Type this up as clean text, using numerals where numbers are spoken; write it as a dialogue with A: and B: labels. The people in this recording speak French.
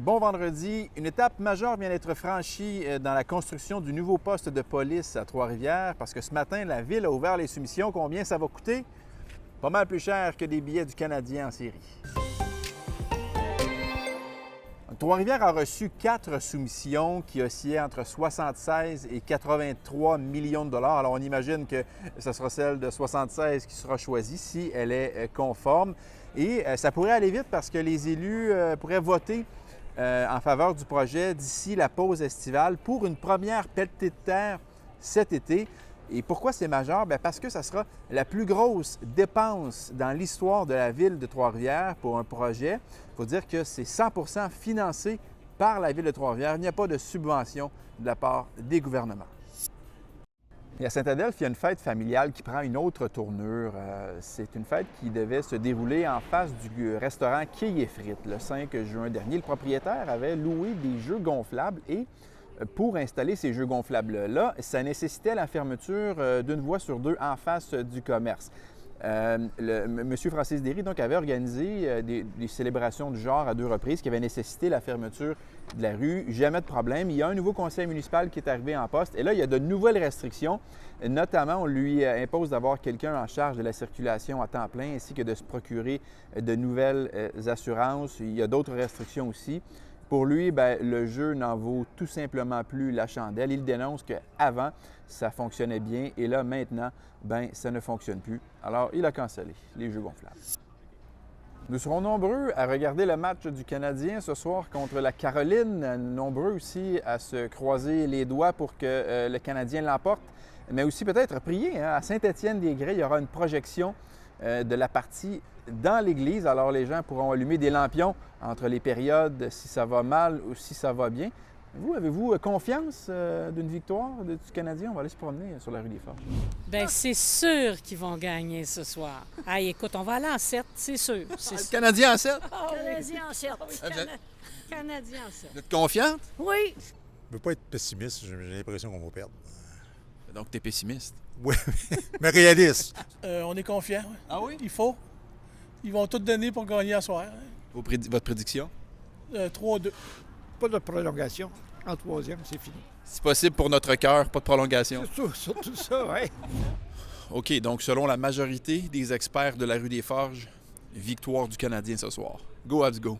A: Bon vendredi. Une étape majeure vient d'être franchie dans la construction du nouveau poste de police à Trois-Rivières parce que ce matin, la Ville a ouvert les soumissions. Combien ça va coûter? Pas mal plus cher que des billets du Canadien en série. Trois-Rivières a reçu 4 soumissions qui oscillaient entre 76 et 83 millions de dollars. Alors, on imagine que ce sera celle de 76 qui sera choisie si elle est conforme. Et ça pourrait aller vite parce que les élus pourraient voter en faveur du projet d'ici la pause estivale pour une première pelletée de terre cet été. Et pourquoi c'est majeur? Bien parce que ça sera la plus grosse dépense dans l'histoire de la Ville de Trois-Rivières pour un projet. Il faut dire que c'est 100% financé par la Ville de Trois-Rivières. Il n'y a pas de subvention de la part des gouvernements. Et à Saint-Adelphe, il y a une fête familiale qui prend une autre tournure. C'est une fête qui devait se dérouler en face du restaurant Quilles et Frites le 5 juin dernier. Le propriétaire avait loué des jeux gonflables et pour installer ces jeux gonflables-là, ça nécessitait la fermeture d'une voie sur deux en face du commerce. M. Francis Derry donc, avait organisé des célébrations du genre à 2 reprises qui avaient nécessité la fermeture de la rue. Jamais de problème. Il y a un nouveau conseil municipal qui est arrivé en poste et là, il y a de nouvelles restrictions. Notamment, on lui impose d'avoir quelqu'un en charge de la circulation à temps plein ainsi que de se procurer de nouvelles assurances. Il y a d'autres restrictions aussi. Pour lui, bien, le jeu n'en vaut tout simplement plus la chandelle. Il dénonce qu'avant, ça fonctionnait bien et là, maintenant, bien, ça ne fonctionne plus. Alors, il a cancellé les jeux gonflables. Nous serons nombreux à regarder le match du Canadien ce soir contre la Caroline. Nombreux aussi à se croiser les doigts pour que le Canadien l'emporte. Mais aussi peut-être prier. À Saint-Étienne-des-Grès, il y aura une projection de la partie dans l'église. Alors, les gens pourront allumer des lampions entre les périodes si ça va mal ou si ça va bien. Vous, avez-vous confiance d'une victoire du Canadien? On va aller se promener sur la rue des Forges.
B: Bien, c'est sûr qu'ils vont gagner ce soir. Hey, écoute, on va aller en 7, c'est sûr.
A: Le Canadien en 7?
B: Ah, oui.
C: Canadien en 7.
B: Canadien en 7.
A: Vous êtes confiante?
C: Oui.
D: Je ne veux pas être pessimiste, j'ai l'impression qu'on va perdre.
A: Donc, tu es pessimiste?
D: Oui, mais réaliste.
E: On est confiant.
A: Ah oui?
E: Il faut. Ils vont tout donner pour gagner à soir.
A: Votre prédiction?
E: 3-2.
F: Pas de prolongation. En troisième, c'est fini.
A: Si possible pour notre cœur, pas de prolongation.
F: Surtout ça, oui.
A: OK, donc selon la majorité des experts de la rue des Forges, victoire du Canadien ce soir. Go Habs, go!